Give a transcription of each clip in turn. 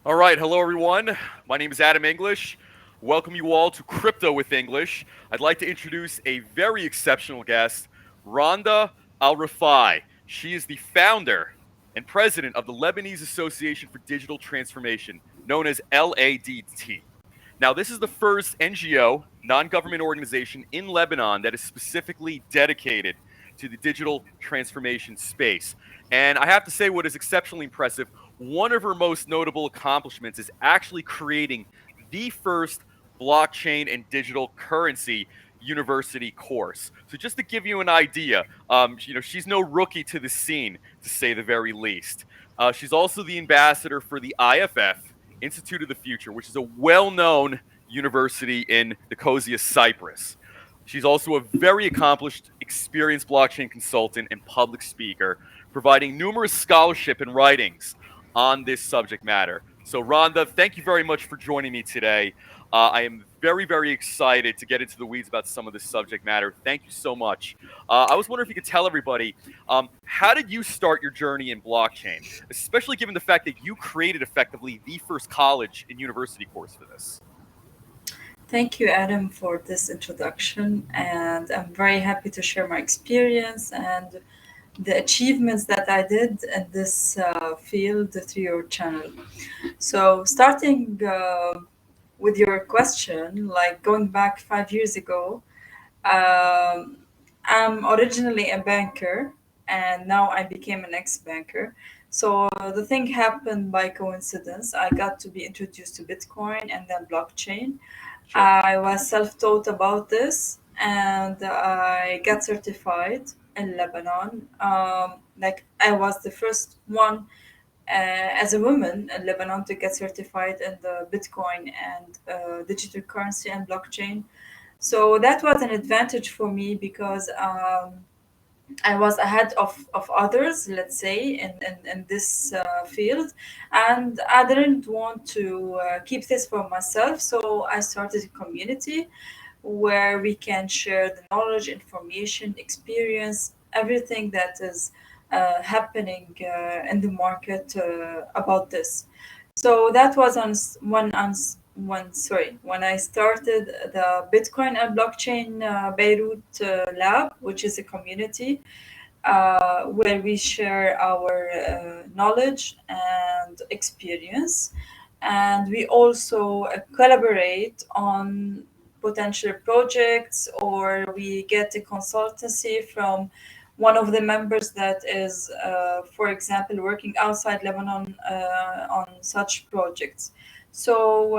All right, hello everyone. My name is 𝗟𝗲𝗯𝗍𝗂. Welcome you all to Crypto with English. I'd like to introduce a very exceptional guest, Randa Al Rifai. She is the founder and president of the Lebanese Association for Digital Transformation, known as LADT. Now, this is the first NGO, non-government organization in Lebanon that is specifically dedicated to the digital transformation space. And I have to say, what is exceptionally impressive, one of her most notable accomplishments is actually creating the first blockchain and digital currency university course. So just to give you an idea, she's no rookie to the scene, to say the very least. She's also the ambassador for the IFF, Institute of the Future, which is a well-known university in Nicosia, Cyprus. She's also a very accomplished, experienced blockchain consultant and public speaker, providing numerous scholarship and writings on this subject matter. So, Randa, thank you very much for joining me today. I am very, very excited to get into the weeds about some of this subject matter. Thank you so much. I was wondering if you could tell everybody, how did you start your journey in blockchain, especially given the fact that you created effectively the first college and university course for this? Thank you, Adam, for this introduction. And I'm very happy to share my experience and the achievements that I did in this field through your channel. So, starting with your question, like going back 5 years ago, um, I'm originally a banker and now I became an ex-banker. So the thing happened by coincidence. I got to be introduced to Bitcoin and then blockchain. Sure. I was self-taught about this and I got certified in Lebanon. Like I was the first one as a woman in Lebanon to get certified in the Bitcoin and digital currency and blockchain. So that was an advantage for me because I was ahead of others, let's say, in this field. And I didn't want to keep this for myself. So I started a community where we can share the knowledge, information, experience, everything that is happening in the market about this. So that was when I started the Bitcoin and blockchain Beirut lab, which is a community where we share our knowledge and experience, and we also collaborate on potential projects, or we get a consultancy from one of the members that is, for example, working outside Lebanon on such projects. So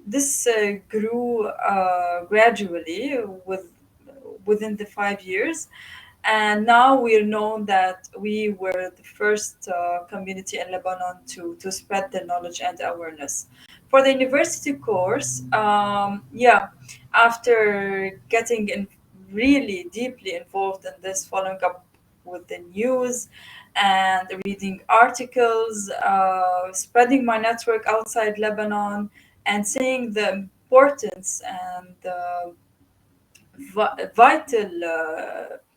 this grew gradually within the 5 years, and now we're known that we were the first community in Lebanon to spread the knowledge and awareness. For the university course, yeah, after getting really deeply involved in this, following up with the news and reading articles, spreading my network outside Lebanon, and seeing the importance and the vital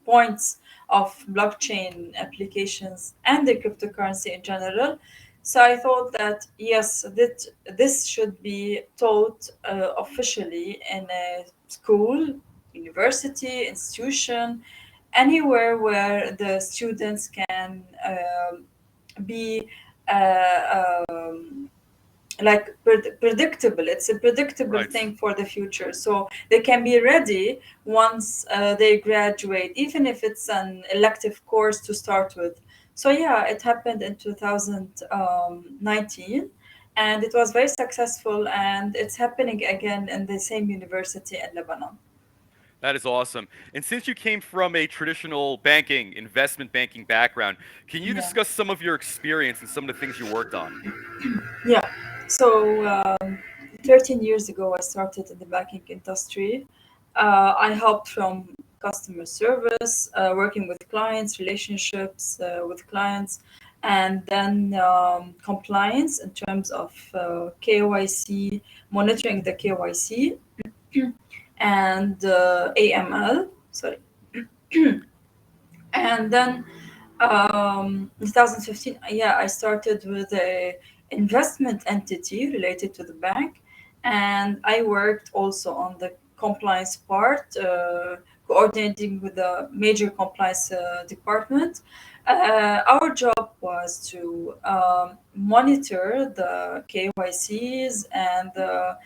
points of blockchain applications and the cryptocurrency in general. So I thought that yes, that this should be taught officially in a school, university, institution, anywhere where the students can be like predictable. It's a predictable Right. thing for the future, so they can be ready once they graduate, even if it's an elective course to start with. So yeah, it happened in 2019, and it was very successful, and it's happening again in the same university in Lebanon. That is awesome. And since you came from a traditional banking, investment banking background, can you Yeah. discuss some of your experience and some of the things you worked on? Yeah. So 13 years ago, I started in the banking industry. I helped from customer service, working with clients, relationships with clients, and then compliance in terms of KYC, monitoring the KYC, and AML. Sorry. And then 2015, yeah, I started with a investment entity related to the bank, and I worked also on the compliance part, coordinating with the major compliance department. Our job was to monitor the KYCs and the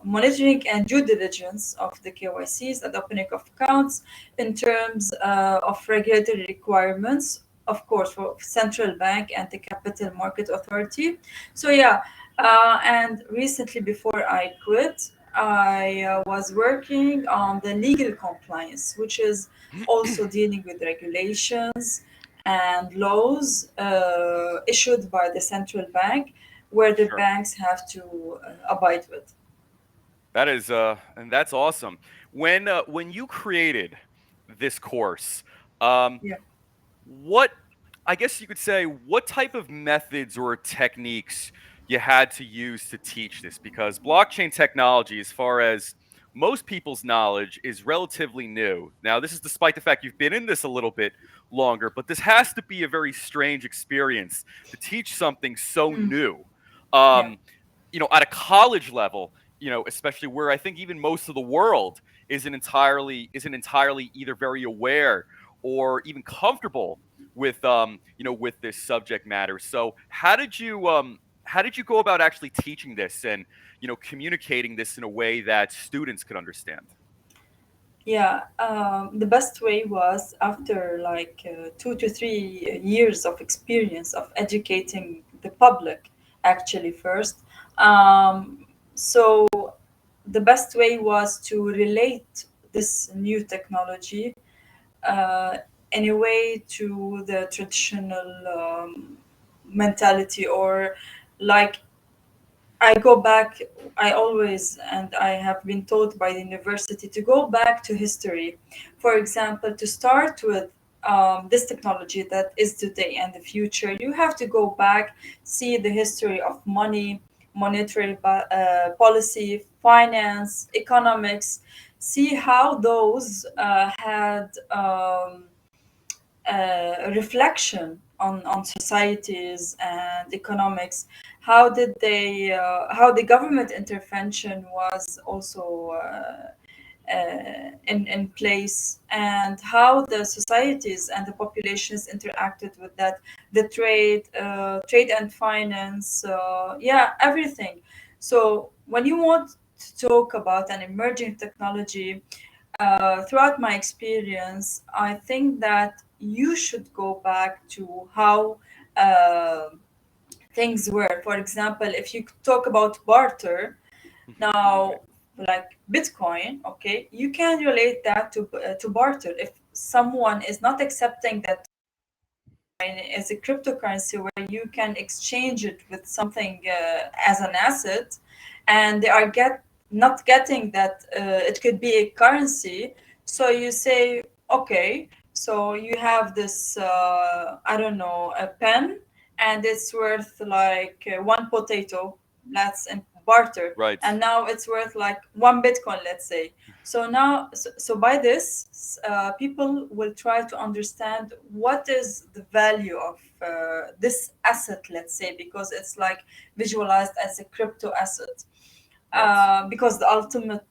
monitoring and due diligence of the KYCs and opening of accounts in terms of regulatory requirements, of course, for central bank and the capital market authority. So yeah, and recently before I quit, I was working on the legal compliance, which is also dealing with regulations and laws issued by the central bank, where the Sure. banks have to abide with. That is, and that's awesome. When you created this course, um, Yeah. what I guess you could say, what type of methods or techniques you had to use to teach this? Because blockchain technology, as far as most people's knowledge, is relatively new. Now, this is despite the fact you've been in this a little bit longer, but this has to be a very strange experience to teach something so Mm. new. Yeah. Um, at a college level, especially where I think even most of the world isn't entirely either very aware or even comfortable with this subject matter. So how did you go about actually teaching this and communicating this in a way that students could understand? Yeah, the best way was after like 2 to 3 years of experience of educating the public, actually, first. So the best way was to relate this new technology uh, in a way to the traditional mentality, or like I go back, I always, and I have been taught by the university to go back to history. For example, to start with this technology that is today and the future, you have to go back, see the history of money, monetary policy, finance, economics, see how those had reflection on societies and economics. How did they how the government intervention was also in place, and how the societies and the populations interacted with that, the trade and finance, yeah, everything. So when you want to talk about an emerging technology, throughout my experience, I think that you should go back to how uh, things were. For example, if you talk about barter, Right. now, like Bitcoin, okay, you can relate that to barter. If someone is not accepting that as a cryptocurrency where you can exchange it with something as an asset, and they are not getting that it could be a currency, so you say, okay, so you have this I don't know, a pen, and it's worth like one potato, that's in barter, Right. and now it's worth like one Bitcoin, let's say. So now, so by this, people will try to understand what is the value of this asset, let's say, because it's like visualized as a crypto asset. Right. Because the ultimate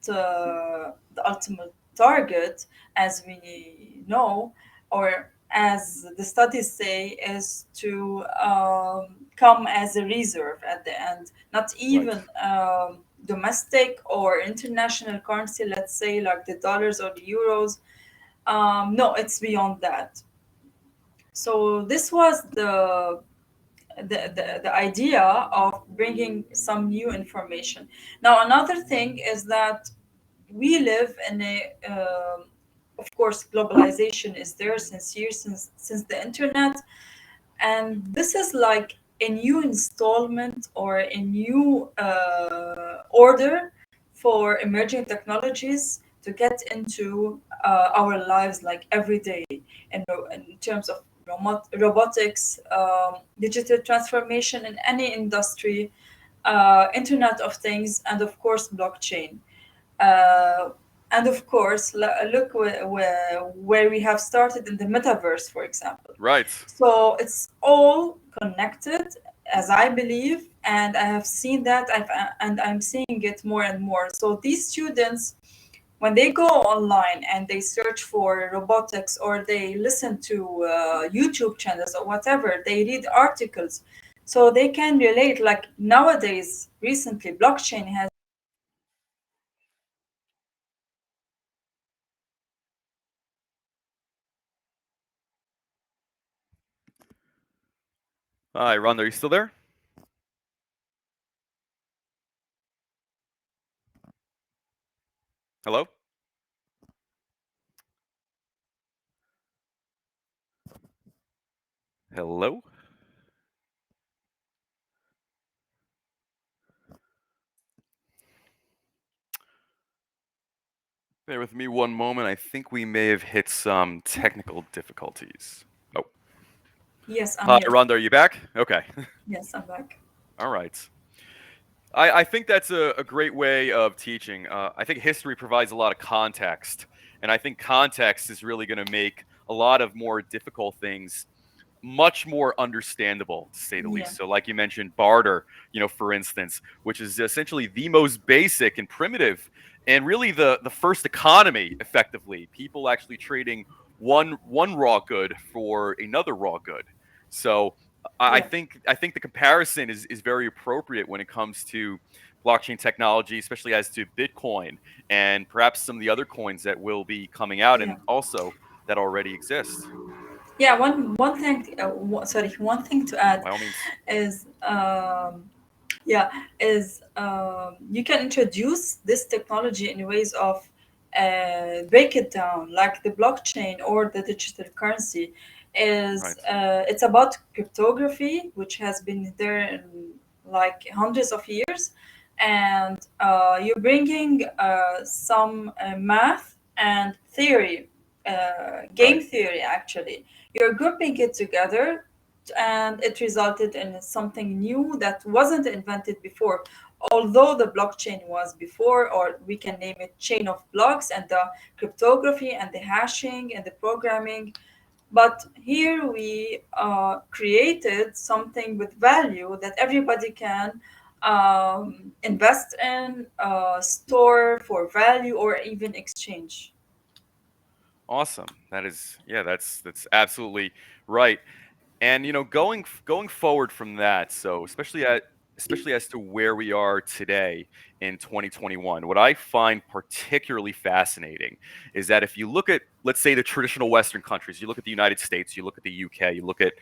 target, as we know, or as the studies say, is to come as a reserve at the end, not Right. even domestic or international currency, let's say like the dollars or the euros. No, it's beyond that. So this was the idea of bringing some new information. Now, another thing is that we live in a, of course, globalization is there since years, since the internet, and this is like a new installment or a new order for emerging technologies to get into our lives like every day, in terms of robotics, digital transformation in any industry, internet of things, and of course blockchain. uh, And of course, look where we have started in the metaverse, for example. Right. So it's all connected, as I believe, and I have seen that, and I'm seeing it more and more. So these students, when they go online and they search for robotics or they listen to YouTube channels or whatever, they read articles, so they can relate. Like nowadays, recently, blockchain has. Hi, Randa, are you still there? Hello? Hello? Bear with me one moment. I think we may have hit some technical difficulties. Oh, Yes, I'm hi, here. Randa, are you back? Okay. Yes, I'm back. All right. I think that's a great way of teaching. I think history provides a lot of context, and I think context is really going to make a lot of more difficult things much more understandable, to say the Yeah, least. So, like you mentioned, barter, for instance, which is essentially the most basic and primitive, and really the first economy, effectively. People actually trading one raw good for another raw good. So, I yeah, think the comparison is very appropriate when it comes to blockchain technology, especially as to Bitcoin and perhaps some of the other coins that will be coming out, yeah. and also that already exist. Yeah, one thing. Sorry, one thing to add By all means. is yeah, is you can introduce this technology in ways of break it down, like the blockchain or the digital currency is Right. it's about cryptography, which has been there in like hundreds of years, and you're bringing some math and theory, game Right. theory actually. You're grouping it together, and it resulted in something new that wasn't invented before. Although the blockchain was before, or we can name it chain of blocks, and the cryptography and the hashing and the programming. But here we created something with value that everybody can invest in, store for value, or even exchange. Awesome. That is, yeah, that's absolutely right. And going forward from that, so especially as to where we are today in 2021, what I find particularly fascinating is that if you look at, let's say, the traditional Western countries, you look at the United States, you look at the UK, you look at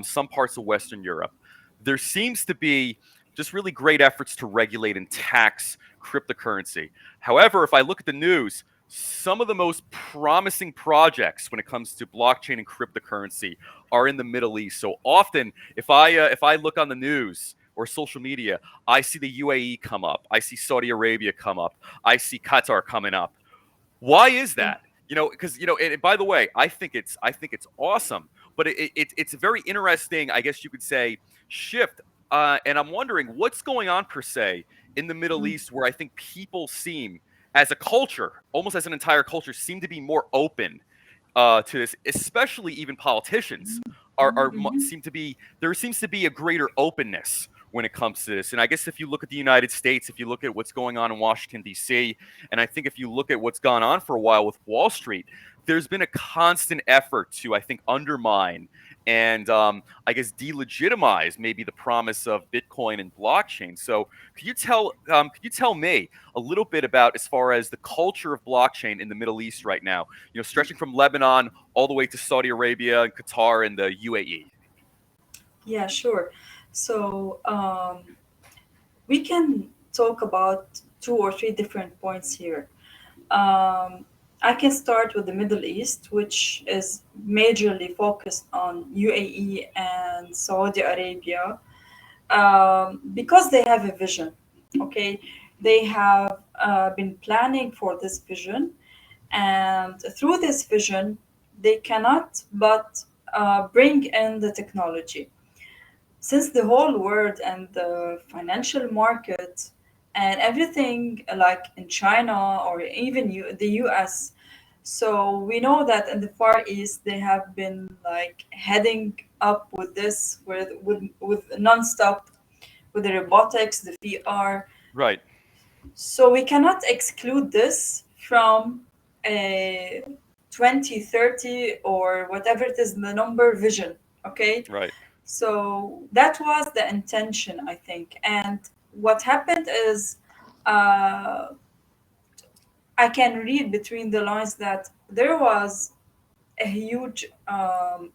some parts of Western Europe, there seems to be just really great efforts to regulate and tax cryptocurrency. However, if I look at the news, some of the most promising projects when it comes to blockchain and cryptocurrency are in the Middle East. So often, if I look on the news or social media, I see the UAE come up, I see Saudi Arabia come up, I see Qatar coming up. Why is Yeah. that? Because and by the way, I think it's awesome, but it's a very interesting, I guess you could say, shift. And I'm wondering what's going on per se in the Middle Mm. East, where I think people seem, as a culture, almost as an entire culture, seem to be more open to this, especially even politicians Mhm. seem to be, there seems to be a greater openness when it comes to this. And I guess if you look at the United States, if you look at what's going on in Washington D.C., and I think if you look at what's gone on for a while with Wall Street, there's been a constant effort to, I think, undermine and I guess delegitimize maybe the promise of Bitcoin and blockchain. So could you tell me a little bit about, as far as the culture of blockchain in the Middle East right now, stretching from Lebanon all the way to Saudi Arabia and Qatar and the UAE? Yeah, sure. So we can talk about two or three different points here. Um, I can start with the Middle East, which is majorly focused on UAE and Saudi Arabia, because they have a vision. Okay, they have been planning for this vision, and through this vision, they cannot but bring in the technology. Since the whole world and the financial market and everything like in China or even the US. So we know that in the Far East they have been like heading up with this with nonstop with the robotics, the VR. Right. So we cannot exclude this from a 2030 or whatever it is the number vision. Okay, Right. so that was the intention, I think. And what happened is, uh, I can read between the lines that there was a huge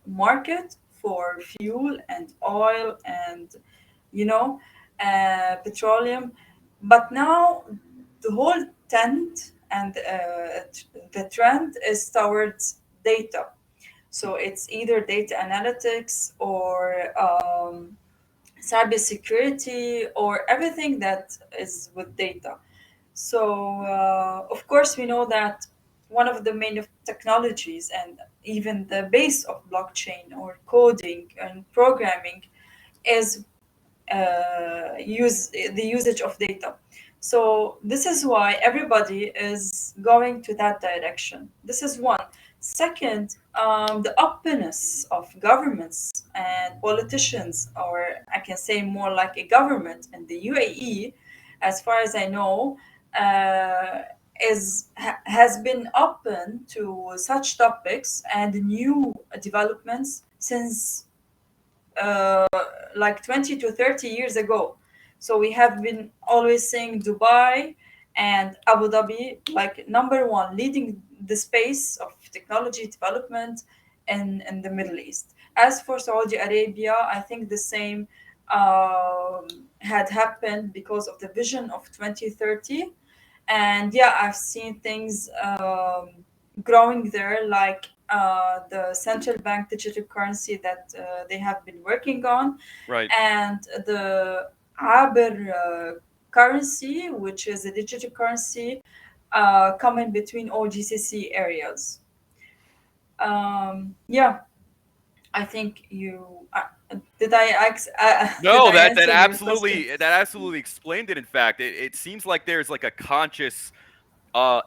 market for fuel and oil and, you know, petroleum. But now the whole tent and the trend is towards data. So it's either data analytics or cybersecurity or everything that is with data. So, of course, we know that one of the main of technologies and even the base of blockchain or coding and programming is the usage of data. So this is why everybody is going to that direction. This is one. Second, the openness of governments and politicians, or I can say more like a government in the UAE, as far as I know, uh, has been open to such topics and new developments since uh, like 20 to 30 years ago. So we have been always saying Dubai and Abu Dhabi, like number one, leading the space of technology development in the Middle East. As for Saudi Arabia, I think the same had happened because of the vision of 2030. And yeah, I've seen things growing there, like the central bank digital currency that they have been working on, Right. and the 𝗟𝗶𝗃𝗀𝗃 currency, which is a digital currency coming between all GCC areas. Yeah, I think you did No, I that answer your question? absolutely explained it. In fact, it seems like there's like a conscious,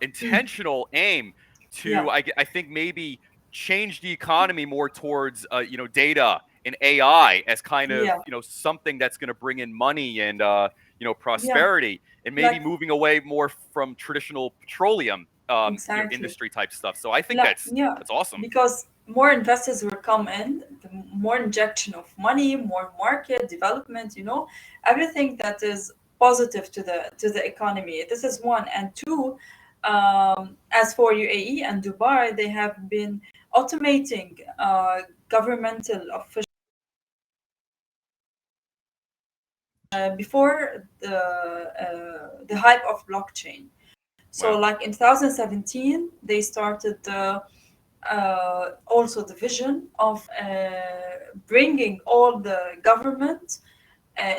intentional aim to, Yeah, I think maybe change the economy more towards, data and AI as kind of, yeah, something that's going to bring in money and, yeah. prosperity, and maybe Like moving away more from traditional petroleum, exactly. industry type stuff. So I think that's Yeah, awesome. because more investors will come in, the more injection of money, more market development, everything that is positive to the economy. This is one. And two, as for UAE and Dubai, they have been automating governmental officials before the hype of blockchain. So, Wow. like in 2017, they started also the vision of bringing all the government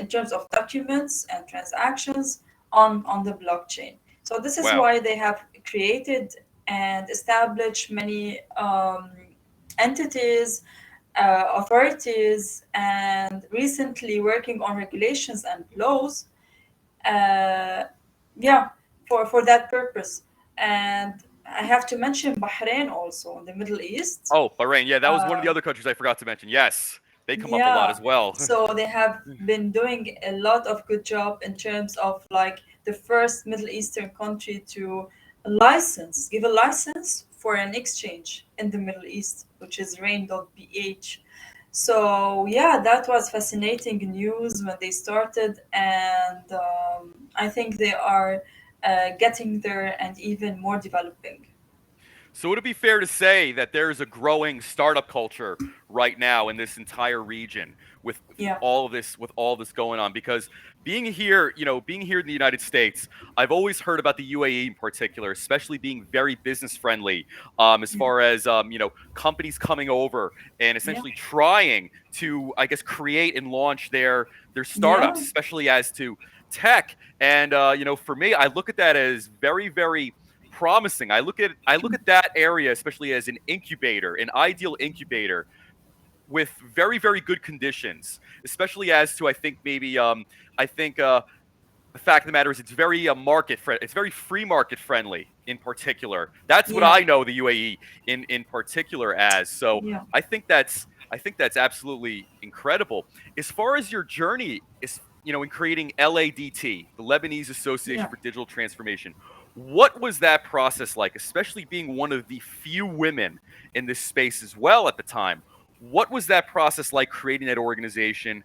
in terms of documents and transactions on the blockchain. So this is Wow. why they have created and established many entities, authorities, and recently working on regulations and laws. Uh, yeah, for that purpose. And I have to mention Bahrain also in the Middle East. Oh, Bahrain. Yeah, that was one of the Uh, other countries I forgot to mention. Yes, they come up a lot yeah, as well. so they have been doing a lot of good job in terms of like the first Middle Eastern country to give a license for an exchange in the Middle East, which is rain.ph. So yeah, that was fascinating news when they started, and I think they are getting there and even more developing. So would it be fair to say that there's a growing startup culture right now in this entire region with Yeah, all this going on? Because being here in the United States, I've always heard about the UAE in particular, especially being very business friendly, as yeah, far as companies coming over and yeah, essentially trying to, I guess, create and launch their startups, yeah, especially as to tech. And for me, I look at that as very, very promising. I look at that area especially as an incubator, an ideal incubator with very, very good conditions, especially as to I think maybe I think the fact of the matter is it's very it's very free market friendly in particular. That's what Yeah, I know the UAE in particular as. So yeah, I think that's absolutely incredible. As far as your journey is, in creating LADT, the Lebanese Association yeah. for Digital Transformation, what was that process like, especially being one of the few women in this space as well at the time? What was that process like creating that organization?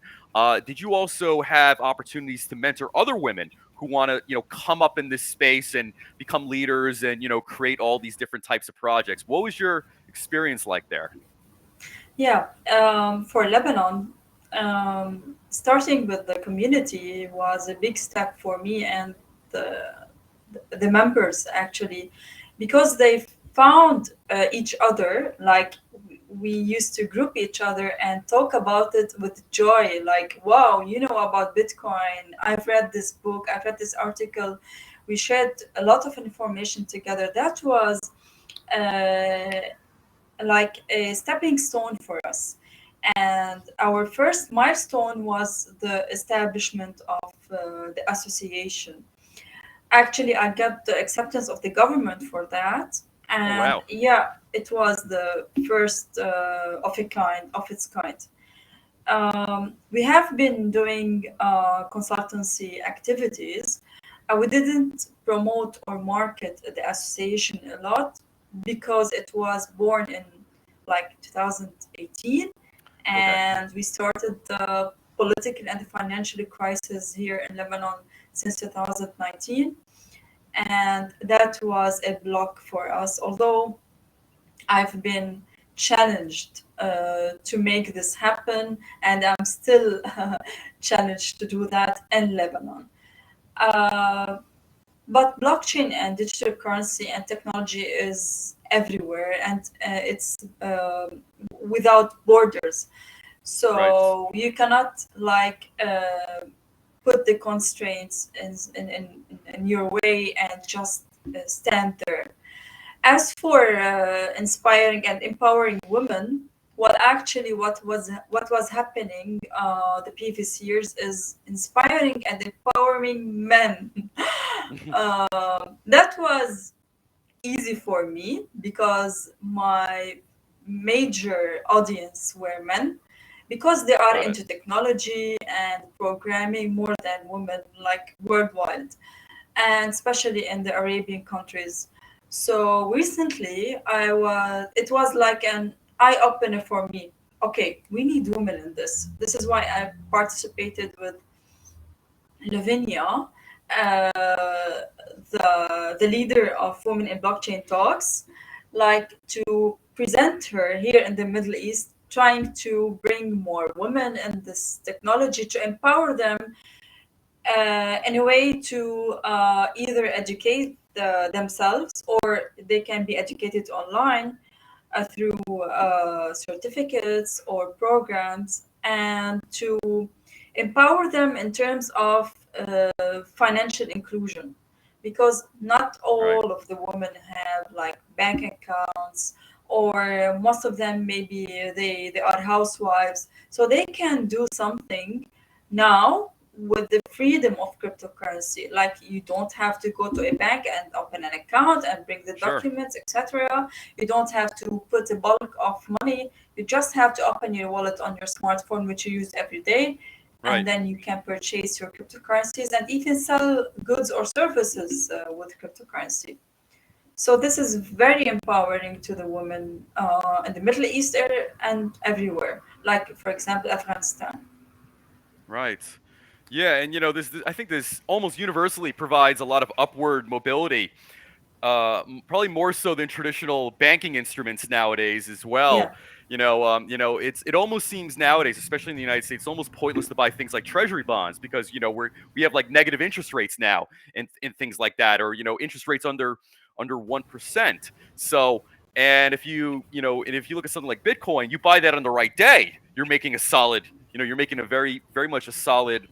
Did you also have opportunities to mentor other women who want to, come up in this space and become leaders and, create all these different types of projects? What was your experience like there? Yeah, for Lebanon, starting with the community was a big step for me and the, the members actually, because they found each other. Like we used to group each other and talk about it with joy. Like, wow, you know about Bitcoin. I've read this book. I've read this article. We shared a lot of information together. That was uh, like a stepping stone for us. And our first milestone was the establishment of the association. Actually, I got the acceptance of the government for that. Oh, And wow. yeah, it was the first of its kind. We have been doing consultancy activities. We didn't promote or market the association a lot because it was born in like 2018, Okay. and we started the political and financial crisis here in Lebanon since 2019, and that was a block for us. Although I've been challenged to make this happen, and I'm still challenged to do that in Lebanon. Uh, but blockchain and digital currency and technology is everywhere, and it's without borders. Right. So you cannot like put the constraints in your way and just stand there. As for inspiring and empowering women, well, actually, what was happening the previous years is inspiring and empowering men. That was easy for me because my major audience were men, because they are Got it. into technology and programming more than women, like worldwide, and especially in the Arabian countries. So recently, it was like an eye opener for me. Okay, we need women in this. This is why I participated with Lavinia, the leader of Women in Blockchain Talks, like to present her here in the Middle East, trying to bring more women in this technology to empower them in a way to either educate themselves, or they can be educated online through certificates or programs, and to empower them in terms of financial inclusion, because not Right. all of the women have like bank accounts, or most of them maybe they are housewives, so they can do something now with the freedom of cryptocurrency. Like you don't have to go to a bank and open an account and bring the Sure. documents, etc. You don't have to put a bulk of money. You just have to open your wallet on your smartphone, which you use every day, and Right. then you can purchase your cryptocurrencies and even sell goods or services with cryptocurrency. So this is very empowering to the women in the Middle East area and everywhere. Like for example, Afghanistan. Right. Yeah, and this I think this almost universally provides a lot of upward mobility. Probably more so than traditional banking instruments nowadays as well. Yeah, It almost seems nowadays, especially in the United States, it's almost pointless to buy things like treasury bonds because we have like negative interest rates now and things like that, or interest rates under 1%. So and if you look at something like Bitcoin, you buy that on the right day, you're making a solid, you're making a very very much a solid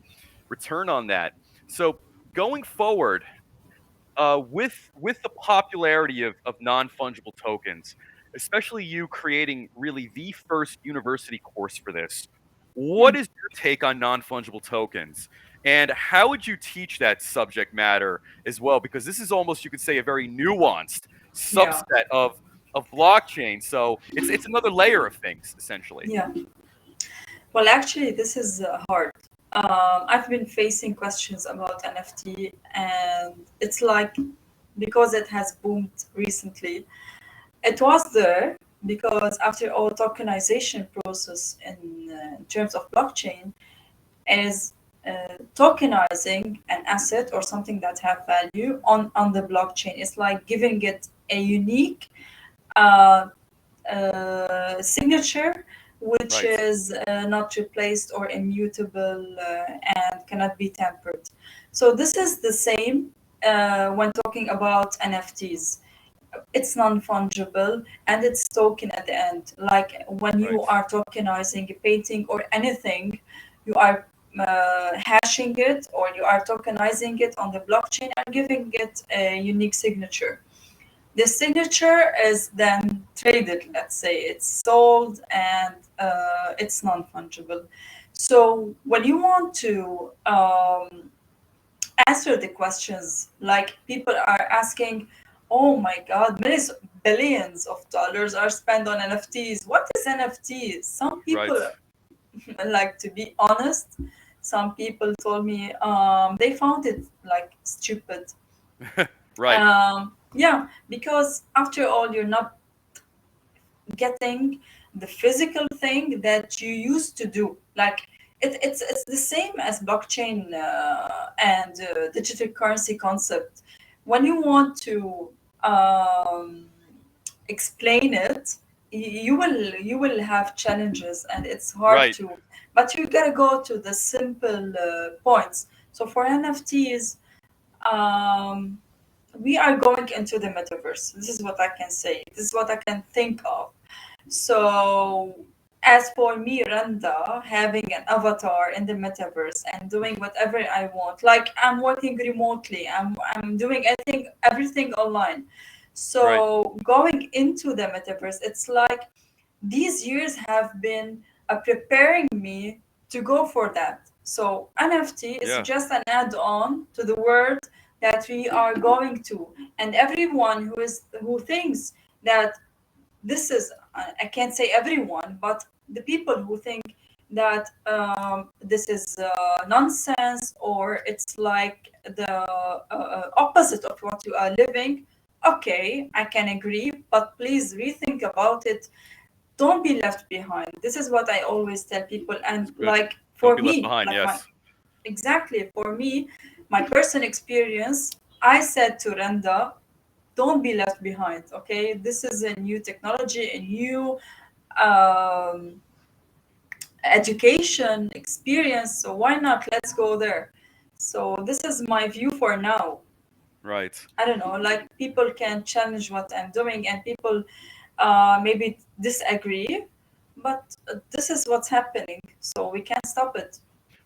return on that. So going forward, with the popularity of non-fungible tokens, especially you creating really the first university course for this, What is your take on non-fungible tokens? And how would you teach that subject matter as well? Because this is almost, you could say, a very nuanced Yeah, subset of blockchain. So it's another layer of things, essentially. yeah. Well, actually, this is hard. I've been facing questions about NFT, and it's like because it has boomed recently, it was there because after all tokenization process in terms of blockchain is tokenizing an asset or something that have value on the blockchain. It's like giving it a unique uh, signature which Right. is not replaced or immutable and cannot be tampered. So this is the same when talking about NFTs. It's non-fungible and it's token at the end. Like when you Right. are tokenizing a painting or anything, you are hashing it or you are tokenizing it on the blockchain and giving it a unique signature. The signature is then traded, let's say it's sold and it's non-fungible. So when you want to answer the questions, like people are asking, oh my God, millions, billions of dollars are spent on NFTs. What is NFTs? Some Right. people, like to be honest, some people told me they found it like stupid. Right. Yeah, because after all, you're not getting the physical thing that you used to do. Like it's the same as blockchain and digital currency concept. When you want to um, explain it, you will have challenges and it's hard Right. to. But you gotta go to the simple points. So for NFTs, um, we are going into the metaverse. This is what I can say. This is what I can think of. So, as for me, Randa, having an avatar in the metaverse and doing whatever I want, like I'm working remotely, I'm doing everything online. Right. So, going into the metaverse, it's like these years have been preparing me to go for that. So NFT is Yeah. just an add-on to the world that we are going to, and everyone who thinks that this is I can't say everyone, but the people who think that this is nonsense or it's like the opposite of what you are living. Okay, I can agree, but please rethink about it. Don't be left behind. This is what I always tell people. And It's good. like Don't for be left me, behind. like my Yes. exactly for me, my personal experience, I said to Randa, don't be left behind. Okay, this is a new technology, a new um, education experience. So why not? Let's go there. So this is my view for now. Right. I don't know, like people can challenge what I'm doing and people maybe disagree, but this is what's happening, so we can't stop it.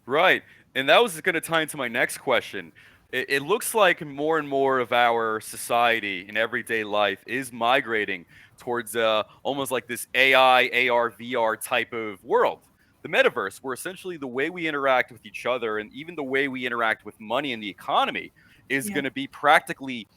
Right. And that was going to tie into my next question. It looks like more and more of our society in everyday life is migrating towards almost like this AI, AR, VR type of world. The metaverse, where essentially the way we interact with each other and even the way we interact with money and the economy is Yeah, going to be practically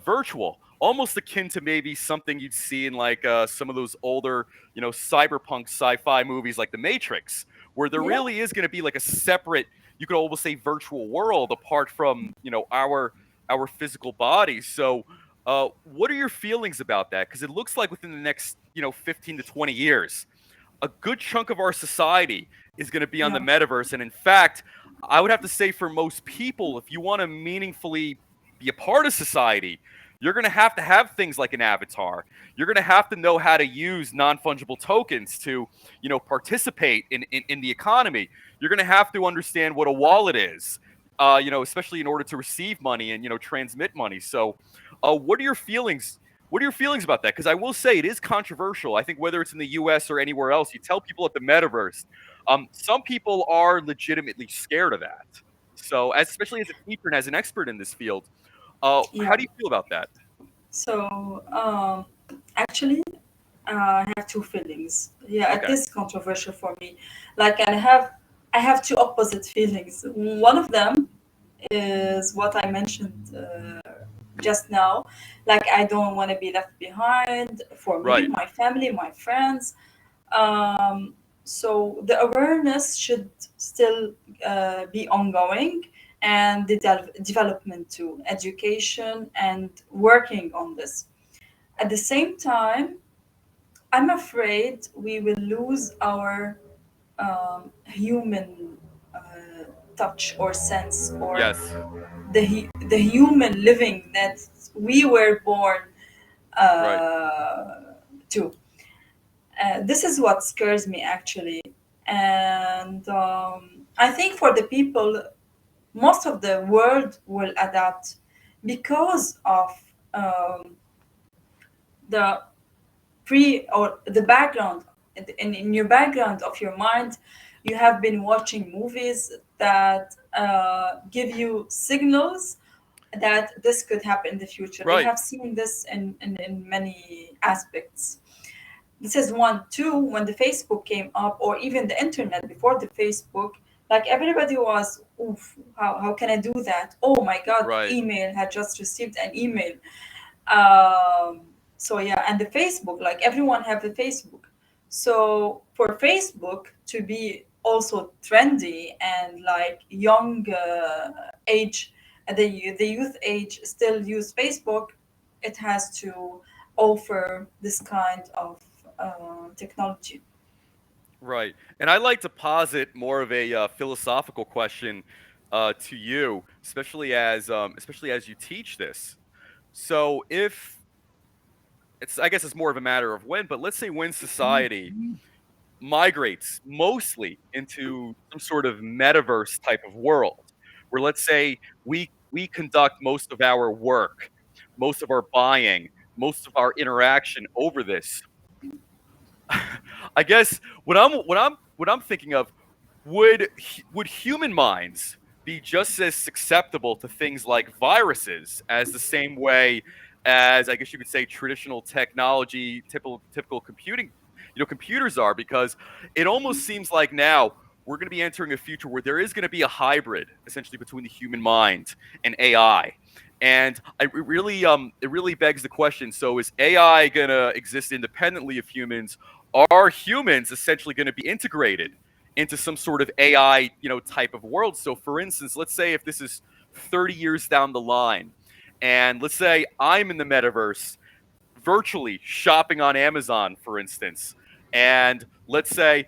virtual, almost akin to maybe something you'd see in like some of those older, cyberpunk sci-fi movies like The Matrix, where there yeah, really is going to be like a separate, you could almost say, virtual world apart from our physical bodies. So, what are your feelings about that? Because it looks like within the next 15 to 20 years, a good chunk of our society is going to be on the yeah, metaverse. And in fact, I would have to say for most people, if you want to meaningfully be a part of society, you're going to have things like an avatar. You're going to have to know how to use non-fungible tokens to, participate in the economy. You're going to have to understand what a wallet is, especially in order to receive money and, transmit money. So, what are your feelings? What are your feelings about that? Because I will say it is controversial. I think whether it's in the U.S. or anywhere else, you tell people at the metaverse, some people are legitimately scared of that. So, especially as a teacher and as an expert in this field, how yeah. do you feel about that? So actually, I have two feelings. Yeah, it Okay. is controversial for me. Like I have two opposite feelings. One of them is what I mentioned just now. Like I don't want to be left behind for me, Right. my family, my friends. Um, so the awareness should still be ongoing, and the development too, education and working on this. At the same time, I'm afraid we will lose our human touch or sense, or Yes. the human living that we were born Right. to. This is what scares me actually, and I think for the people, most of the world will adapt because of um, the pre or the background in your background of your mind. You have been watching movies that give you signals that this could happen in the future. We Right. have seen this in many aspects. This is one. Two, when the Facebook came up, or even the internet before the Facebook, like everybody was, oof, how can I do that? Oh my God, Right. email, had just received an email. um, so yeah, and the Facebook, like everyone have the Facebook. So for Facebook to be also trendy and like young age, the youth age still use Facebook, it has to offer this kind of technology. Right. And I like to posit more of a philosophical question to you, especially as you teach this. So if it's, I guess it's more of a matter of when, but let's say when society migrates mostly into some sort of metaverse type of world, where let's say we conduct most of our work, most of our buying, most of our interaction over this. I guess what I'm thinking of, would human minds be just as susceptible to things like viruses as the same way as, I guess you could say, traditional technology, typical computing, computers are? Because it almost seems like now we're going to be entering a future where there is going to be a hybrid, essentially, between the human mind and AI. And it really begs the question: so is AI going to exist independently of humans? Are humans essentially going to be integrated into some sort of AI, type of world? So, for instance, let's say if this is 30 years down the line, and let's say I'm in the metaverse, virtually shopping on Amazon, for instance, and let's say,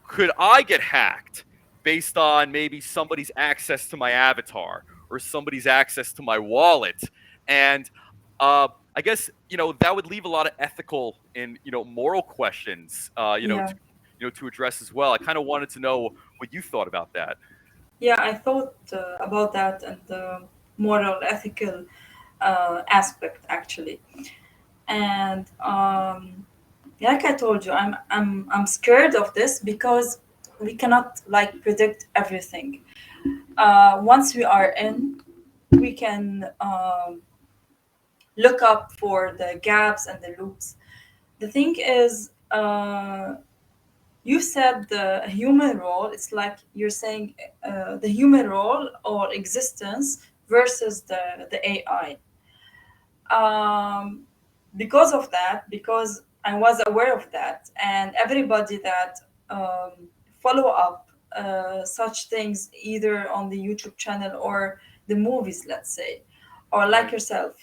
could I get hacked based on maybe somebody's access to my avatar or somebody's access to my wallet? And I guess that would leave a lot of ethical and moral questions, Yeah, to address as well. I kind of wanted to know what you thought about that. yeah, I thought about that and the moral ethical aspect actually. And like I told you, I'm scared of this because we cannot like predict everything. Once we are in, we can look up for the gaps and the loops. The thing is, you said the human role. It's like you're saying the human role or existence versus the AI. um, because of that, because I was aware of that, and everybody that follow up such things either on the YouTube channel or the movies, let's say, or like Right. yourself,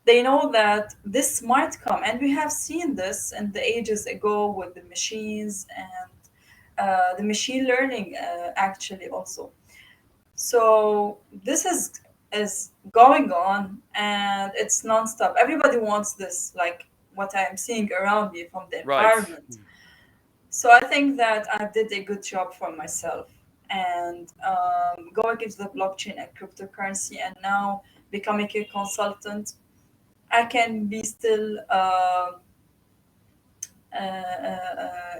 they know that this might come, and we have seen this in the ages ago with the machines and the machine learning actually also. So this is going on, and it's nonstop. Everybody wants this, like what I'm seeing around me from the Right. environment. So I think that I did a good job for myself, and going into the blockchain and cryptocurrency, and now becoming a consultant, I can be still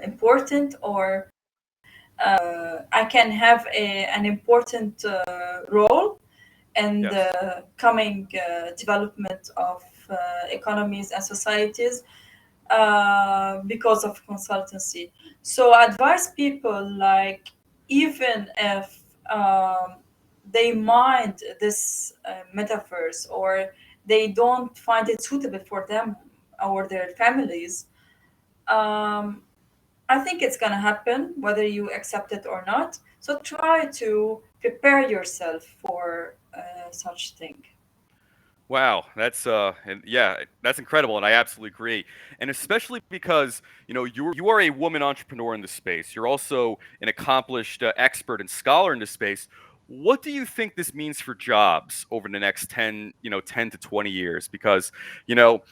important, or I can have an important role in Yes. the coming development of economies and societies, because of consultancy. So I advise people, like, even if they mind this metaverse, or they don't find it suitable for them or their families, um, I think it's going to happen whether you accept it or not. So try to prepare yourself for such thing. Wow, that's and yeah, that's incredible, and I absolutely agree. And especially because you are a woman entrepreneur in this space. You're also an accomplished expert and scholar in this space. What do you think this means for jobs over the next 10 to 20 years? Because you know,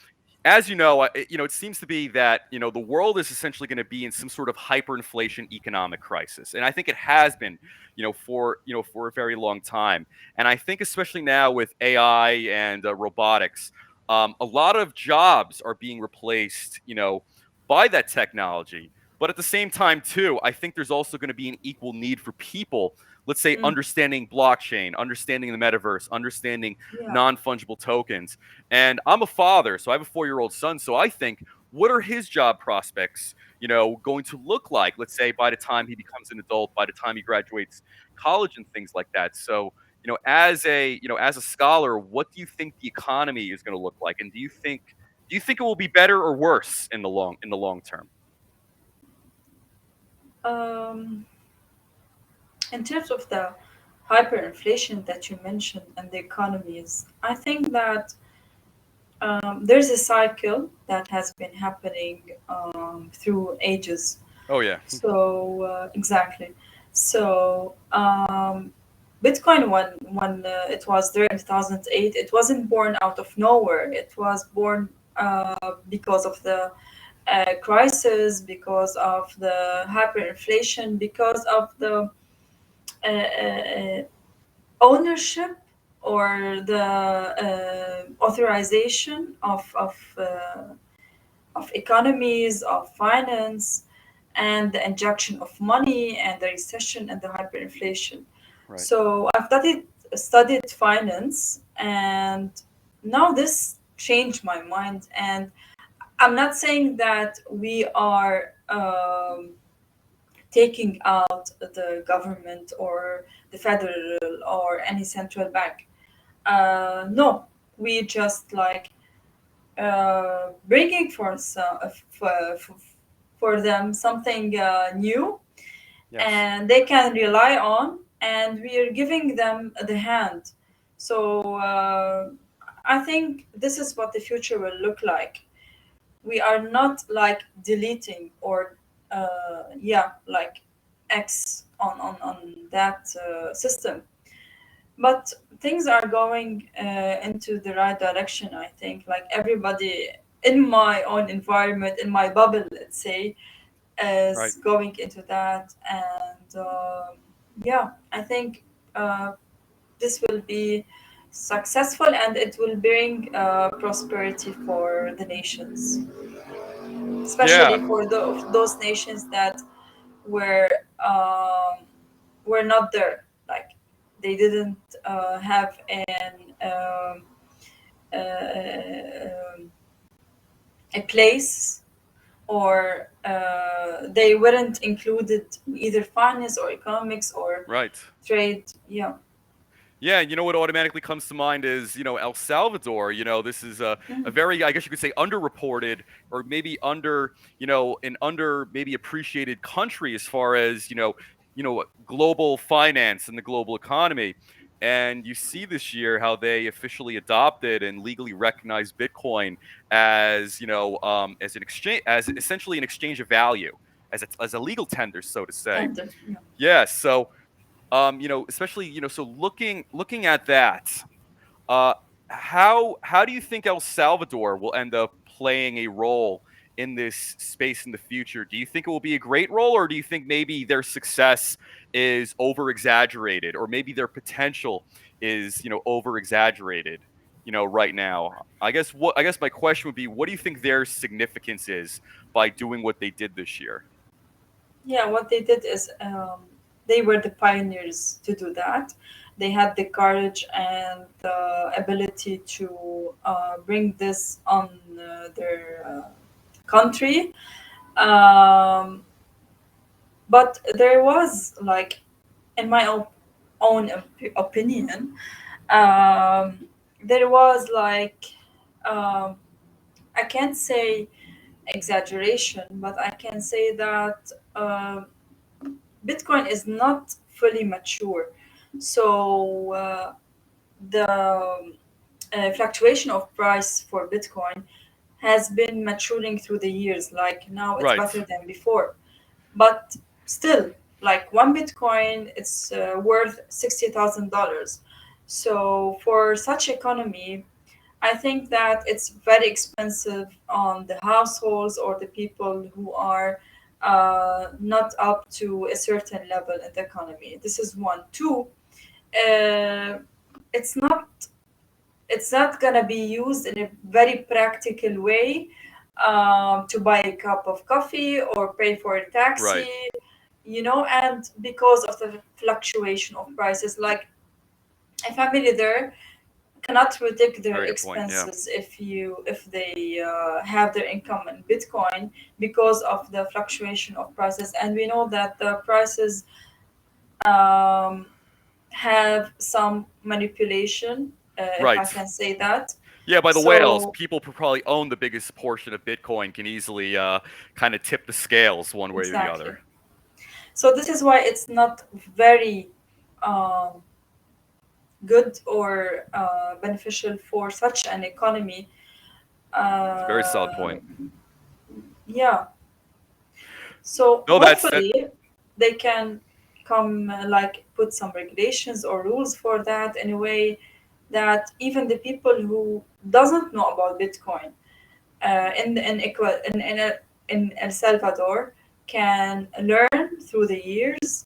as you know, it seems to be that the world is essentially going to be in some sort of hyperinflation economic crisis, and I think it has been, for a very long time. And I think especially now with AI and robotics, a lot of jobs are being replaced, by that technology. But at the same time, too, I think there's also going to be an equal need for people. Let's say Mm, understanding blockchain, understanding the metaverse, understanding yeah. non-fungible tokens. And I'm a father, so I have a 4-year-old son. So I think, what are his job prospects, going to look like? Let's say by the time he becomes an adult, by the time he graduates college and things like that. So, as a scholar, what do you think the economy is going to look like? And do you think it will be better or worse in the long term? Um, in terms of the hyperinflation that you mentioned and the economies, I think that there's a cycle that has been happening through ages. Oh yeah, So exactly. So Bitcoin, when it was there in 2008, it wasn't born out of nowhere. It was born because of the crisis, because of the hyperinflation, because of the ownership or the authorization of economies, of finance, and the injection of money, and the recession and the hyperinflation. right. So I've studied finance, and now this changed my mind. And I'm not saying that we are taking out the government or the federal or any central bank. No, we just like bringing for them something new, Yes. and they can rely on, and we are giving them the hand. So I think this is what the future will look like. We are not like deleting or like X on that system, but things are going into the right direction. I think, like, everybody in my own environment, in my bubble, let's say, Right. is going into that. And yeah, I think uh, this will be successful, and it will bring prosperity for the nations, Yeah. especially for those nations that were um, were not there. Like, they didn't have an um, a place, or they weren't included in either finance or economics or Right. trade. Yeah. Yeah, and you know what automatically comes to mind is, El Salvador. This is a Mhm. very, I guess you could say, underreported, or maybe an under maybe appreciated country as far as, global finance and the global economy. And you see this year how they officially adopted and legally recognized Bitcoin as, as an exchange, as essentially an exchange of value, as a legal tender, so to say. Tender. Yeah. Yeah. So especially, so looking at that, uh, how do you think El Salvador will end up playing a role in this space in the future? Do you think it will be a great role, or do you think maybe their success is over exaggerated, or maybe their potential is, over exaggerated, right now? I guess my question would be, what do you think their significance is by doing what they did this year? Yeah, what they did is they were the pioneers to do that. They had the courage and the ability to bring this on their country. Um, but there was like, in my own opinion, um, there was like, um, I can't say exaggeration, but I can say that Bitcoin is not fully mature. So the fluctuation of price for Bitcoin has been maturing through the years. Like now it's Right. better than before. But still, like one Bitcoin, it's worth $60,000. So for such economy, I think that it's very expensive on the households or the people who are not up to a certain level in the economy. This is one. Two, uh, it's not it's not gonna be used in a very practical way to buy a cup of coffee or pay for a Right. taxi, and because of the fluctuation of prices, like a family there cannot predict their Very good point. Yeah. expenses if they have their income in Bitcoin because of the fluctuation of prices, and we know that the prices um, have some manipulation, if I Right. can say that. Yeah, by the whales, So people who probably own the biggest portion of Bitcoin can easily kind of tip the scales one way or the exactly. other. So this is why it's not very um, good or beneficial for such an economy. It's a very solid Uh, point. yeah. So No, that. hopefully they can come like put some regulations or rules for that in a way that even the people who doesn't know about Bitcoin in El Salvador can learn through the years,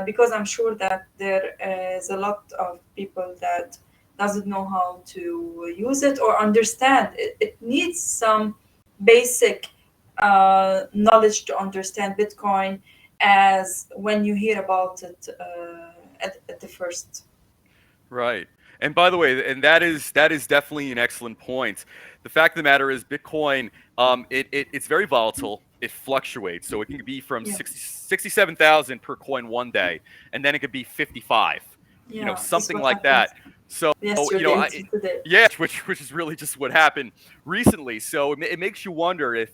because I'm sure that there is a lot of people that doesn't know how to use it or understand it. It needs some basic knowledge to understand Bitcoin, as when you hear about it at the first. Right. And by the way, and that is definitely an excellent point. The fact of the matter is Bitcoin, it's very volatile. It fluctuates. So it can be from Yeah, 67,000 per coin one day, and then it could be 55, yeah, this is something what like happened that. So, yesterday to today. yeah, which is really just what happened recently. So it makes you wonder if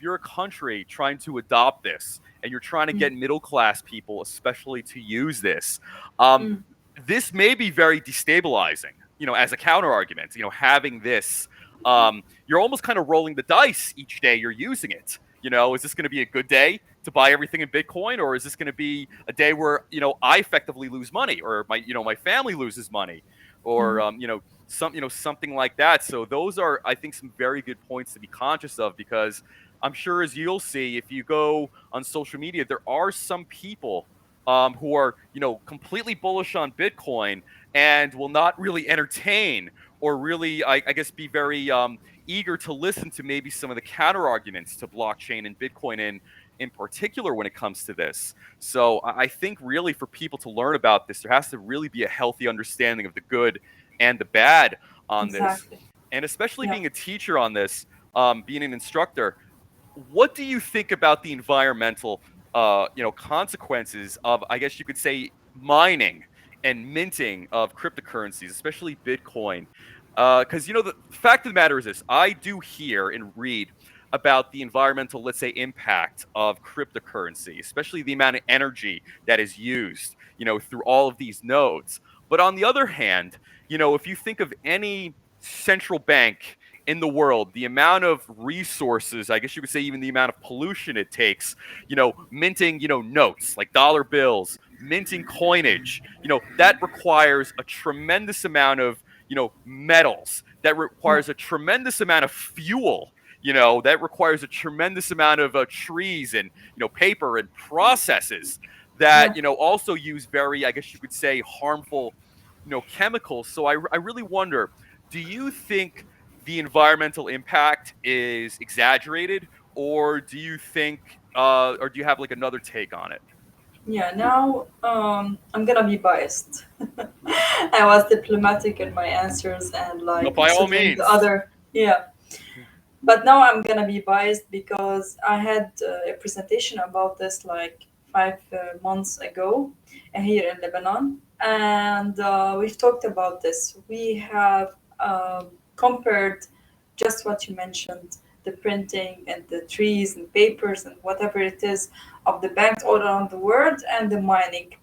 you're a country trying to adopt this and you're trying to Mm, get middle class people, especially to use this. Um, mm, this may be very destabilizing, as a counter argument, having this, you're almost kind of rolling the dice each day you're using it. Is this going to be a good day to buy everything in Bitcoin, or is this going to be a day where, I effectively lose money, or my family loses money, or, mm, something like that. So those are, I think, some very good points to be conscious of, because I'm sure, as you'll see, if you go on social media, there are some people who are, completely bullish on Bitcoin and will not really entertain or really, I guess, be very eager to listen to maybe some of the counter arguments to blockchain and Bitcoin in particular when it comes to this. So I think really for people to learn about this, there has to really be a healthy understanding of the good and the bad on this. exactly. And especially Yeah. being a teacher on this, being an instructor, what do you think about the environmental consequences of, I guess you could say, mining and minting of cryptocurrencies, especially Bitcoin? Because the fact of the matter is this: I do hear and read about the environmental, let's say, impact of cryptocurrency, especially the amount of energy that is used, through all of these nodes. But on the other hand, if you think of any central bank in the world, the amount of resources, I guess you could say even the amount of pollution it takes, minting, notes like dollar bills, minting coinage, that requires a tremendous amount of, metals, that Yeah. requires a tremendous amount of fuel, that requires a tremendous amount of trees and, paper and processes that, Yeah. also use very, I guess you could say, harmful, chemicals. So I really wonder, do you think the environmental impact is exaggerated, or do you think, or do you have like another take on it? Yeah, now I'm gonna be biased. I was diplomatic in my answers and No, like by all considering the means. other. Yeah. But now I'm gonna be biased because I had a presentation about this like 5 months ago here in Lebanon, and we've talked about this. We have compared just what you mentioned, the printing and the trees and papers and whatever it is of the banks all around the world and the mining.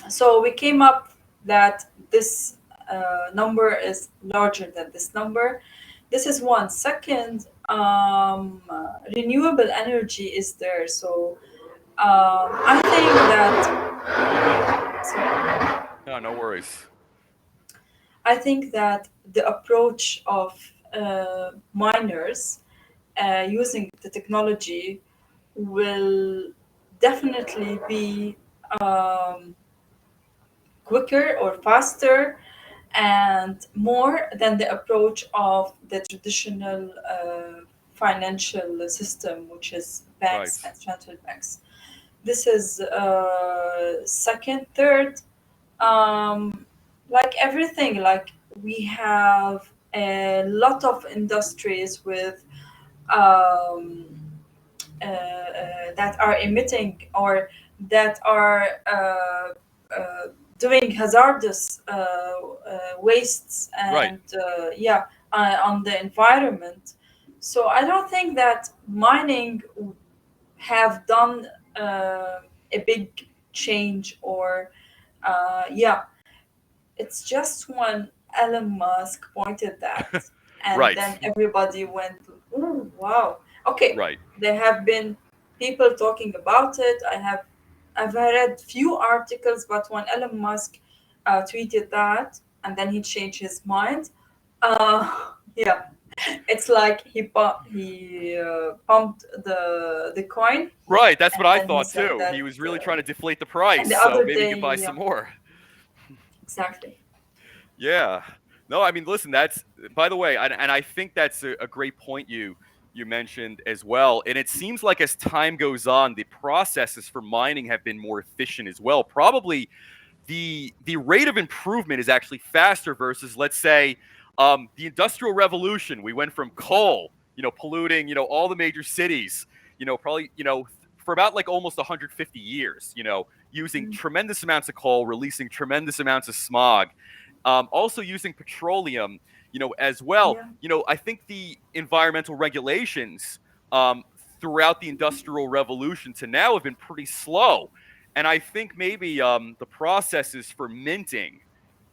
So we came up that this number is larger than this number. This is one. Second, renewable energy is there. So I think that. Sorry. No, no worries. I think that the approach of miners using the technology will definitely be quicker or faster and more than the approach of the traditional financial system, which is Right. banks and central banks. This is second. Third, like everything, like we have a lot of industries with that are emitting or that are doing hazardous wastes Right. and on the environment. So I don't think that mining have done a big change or it's just when Elon Musk pointed that, and Right. then everybody went, "Ooh, wow, okay." Right. There have been people talking about it. I've read few articles, but when Elon Musk tweeted that, and then he changed his mind, yeah, it's like he pumped the coin, Right. That's and what I then he thought said too. He that, was really trying to deflate the price, and the so other maybe he day, could buy yeah, some more. exactly, Yeah. No, I mean, listen, that's, by the way, and I think that's a great point you mentioned as well. And it seems like as time goes on, the processes for mining have been more efficient as well. Probably the rate of improvement is actually faster versus, let's say, the Industrial Revolution. We went from coal, polluting, all the major cities, probably, for about like almost 150 years, using mm, tremendous amounts of coal, releasing tremendous amounts of smog, also using petroleum, as well. yeah, I think the environmental regulations um, throughout the Industrial Revolution to now have been pretty slow. And I think maybe the processes for minting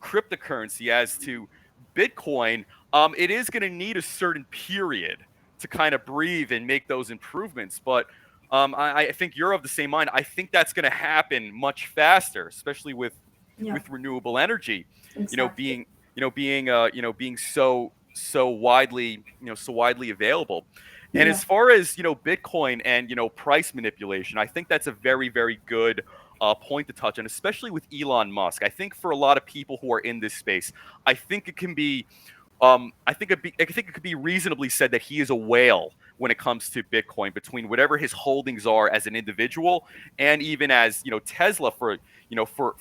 cryptocurrency as to Bitcoin, it is going to need a certain period to kind of breathe and make those improvements. But I think you're of the same mind. I think that's going to happen much faster, especially yeah, with renewable energy, exactly. being being so widely so widely available. And Yeah. as far as Bitcoin and price manipulation, I think that's a very very good point to touch on, especially with Elon Musk. I think for a lot of people who are in this space, I think it can be I think it could be reasonably said that he is a whale when it comes to Bitcoin, between whatever his holdings are as an individual and even as Tesla for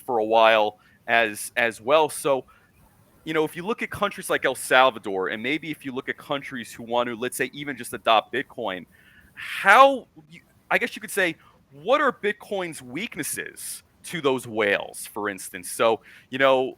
for a while as well. So if you look at countries like El Salvador, and maybe if you look at countries who want to, let's say, even just adopt Bitcoin, how I guess you could say, what are Bitcoin's weaknesses to those whales, for instance? So,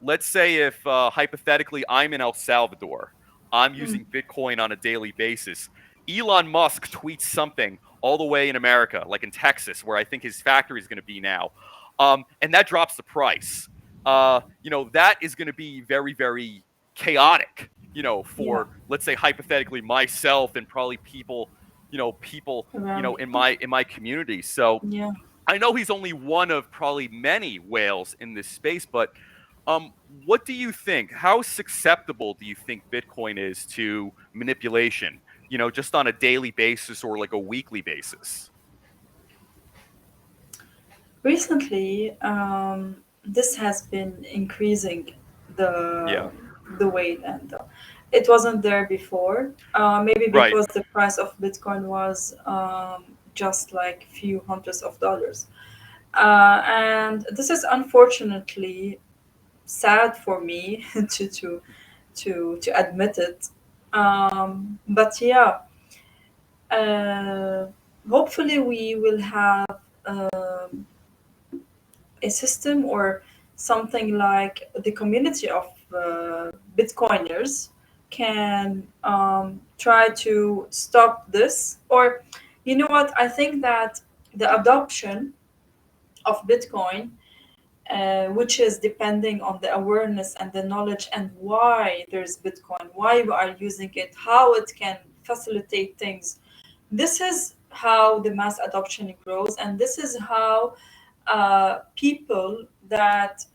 let's say if hypothetically I'm in El Salvador, I'm Mm. using Bitcoin on a daily basis. Elon Musk tweets something all the way in America, like in Texas, where I think his factory is going to be now, and that drops the price. That is going to be very, very chaotic, Yeah. for, let's say, hypothetically myself and probably people, Around. in my community. So Yeah. I know he's only one of probably many whales in this space, but what do you think? How susceptible do you think Bitcoin is to manipulation? Just on a daily basis or like a weekly basis? Recently, this has been increasing Yeah. the the weight, and it wasn't there before. Maybe Right. because the price of Bitcoin was just like few hundreds of dollars, and this is unfortunately sad for me to admit it. But yeah, uh, hopefully we will have a system or something like the community of Bitcoiners can try to stop this. Or, you know what? I think that the adoption of Bitcoin, which is depending on the awareness and the knowledge and why there's Bitcoin, why we are using it, how it can facilitate things. This is how the mass adoption grows, and this is how people that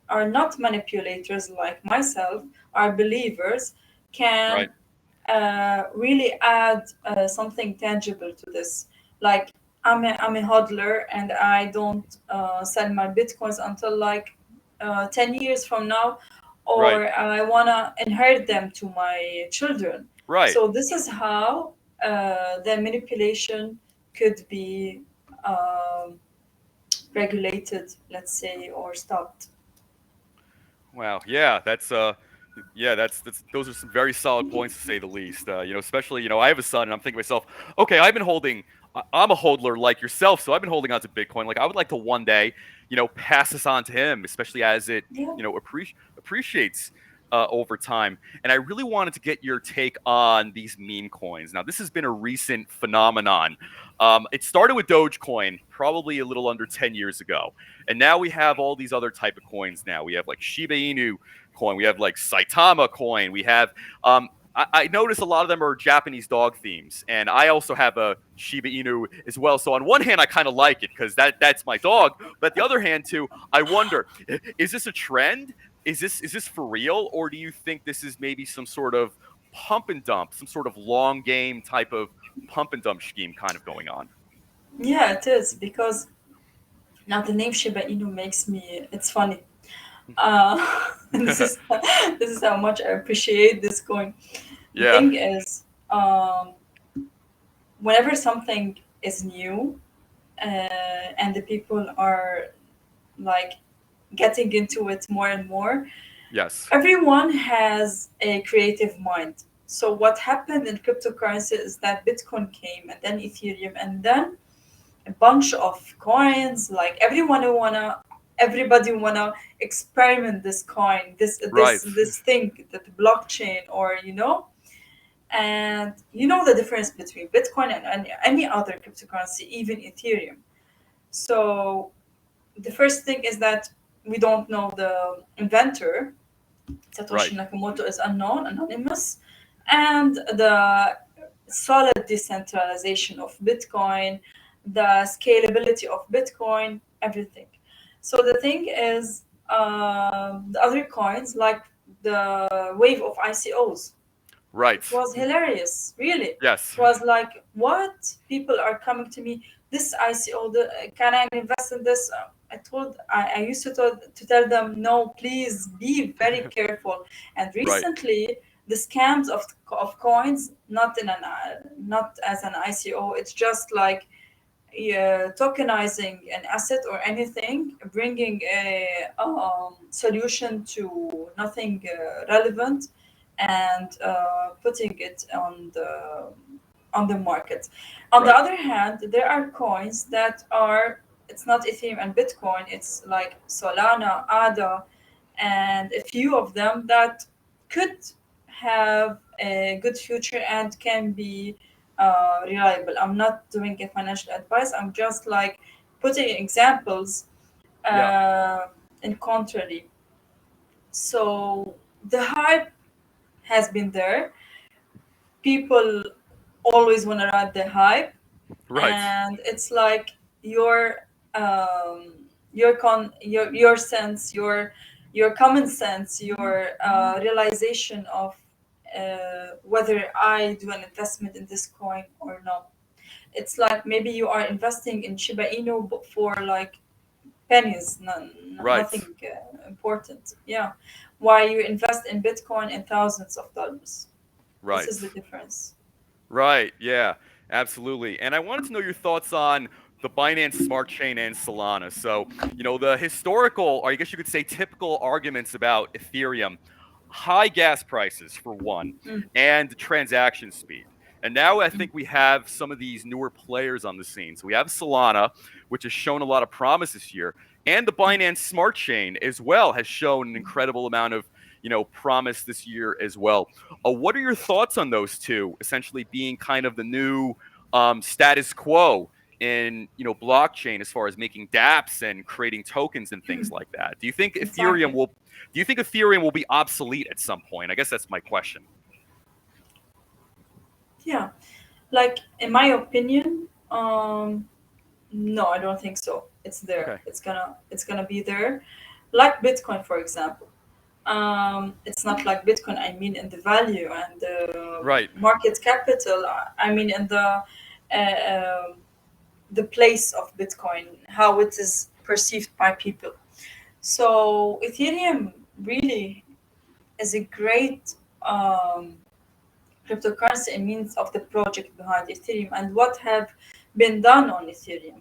are not manipulators like myself, are believers, can Right. really add something tangible to this. Like, I'm a hodler and I don't sell my bitcoins until like 10 years from now, Right. or I want to inherit them to my children. Right. So this is how the manipulation could be regulated, let's say, or stopped. Wow. Yeah, that's those are some very solid points to say the least. Especially, I have a son, and I'm thinking to myself, okay, I'm a hodler like yourself, so I've been holding on to Bitcoin. Like, I would like to one day, pass this on to him, especially as it, Yeah. appreciates over time. And I really wanted to get your take on these meme coins. Now, this has been a recent phenomenon. It started with Dogecoin, probably a little under 10 years ago. And now we have all these other type of coins now. We have like Shiba Inu coin. We have like Saitama coin. We have I notice a lot of them are Japanese dog themes, and I also have a Shiba Inu as well. So on one hand, I kind of like it because that's my dog. But the other hand, too, I wonder: is this a trend? Is this for real, or do you think this is maybe some sort of pump and dump, some sort of long game type of pump and dump scheme kind of going on? Yeah, it is, because now the name Shiba Inu makes me, it's funny. This is this is how much I appreciate this coin. The Yeah. thing is, whenever something is new, and the people are like getting into it more and more, Yes. everyone has a creative mind. So what happened in cryptocurrency is that Bitcoin came, and then Ethereum, and then a bunch of coins. Like, everybody wanna experiment this coin, this Right. this this thing, that blockchain, or and the difference between Bitcoin and any other cryptocurrency, even Ethereum. So the first thing is that we don't know the inventor. Right. Satoshi Nakamoto is unknown, anonymous, and the solid decentralization of Bitcoin, the scalability of Bitcoin, everything. So the thing is, the other coins, like the wave of ICOs, Right. it was hilarious, really. Yes. It was like, what? People are coming to me, this ICO, can I invest in this? I used to tell them, no, please be very careful. And Right. recently, the scams of coins, not as an ICO, it's just like tokenizing an asset or anything, bringing a solution to nothing relevant, and putting it on the market. On the Right. other hand, there are coins that are, it's not Ethereum and Bitcoin, it's like Solana, ADA, and a few of them that could have a good future and can be reliable. I'm not doing a financial advice. I'm just like putting examples Yeah. uh, in contrary. So the hype has been there. People always want to ride the hype, Right. and it's like your sense, your common sense, your realization of whether I do an investment in this coin or not. It's like maybe you are investing in Shiba Inu for like pennies, Right. nothing important. Yeah, why you invest in Bitcoin in thousands of dollars. This Right. is the difference. Right. Yeah. Absolutely. And I wanted to know your thoughts on the Binance Smart Chain and Solana. So, the historical, or I guess you could say typical arguments about Ethereum high gas prices for one, and transaction speed. And now I think we have some of these newer players on the scene. So we have Solana, which has shown a lot of promise this year, and the Binance Smart Chain as well has shown an incredible amount of promise this year as well. What are your thoughts on those two essentially being kind of the new status quo in blockchain as far as making dApps and creating tokens and things like that? Do you think Ethereum will be obsolete at some point? I guess that's my question. Yeah, like in my opinion, no, I don't think so. It's there. Okay. It's gonna be there, like Bitcoin, for example. It's not like Bitcoin. I mean, in the value and the Right. market capital. I mean, in the place of Bitcoin, how it is perceived by people. So Ethereum really is a great cryptocurrency in means of the project behind Ethereum and what have been done on Ethereum.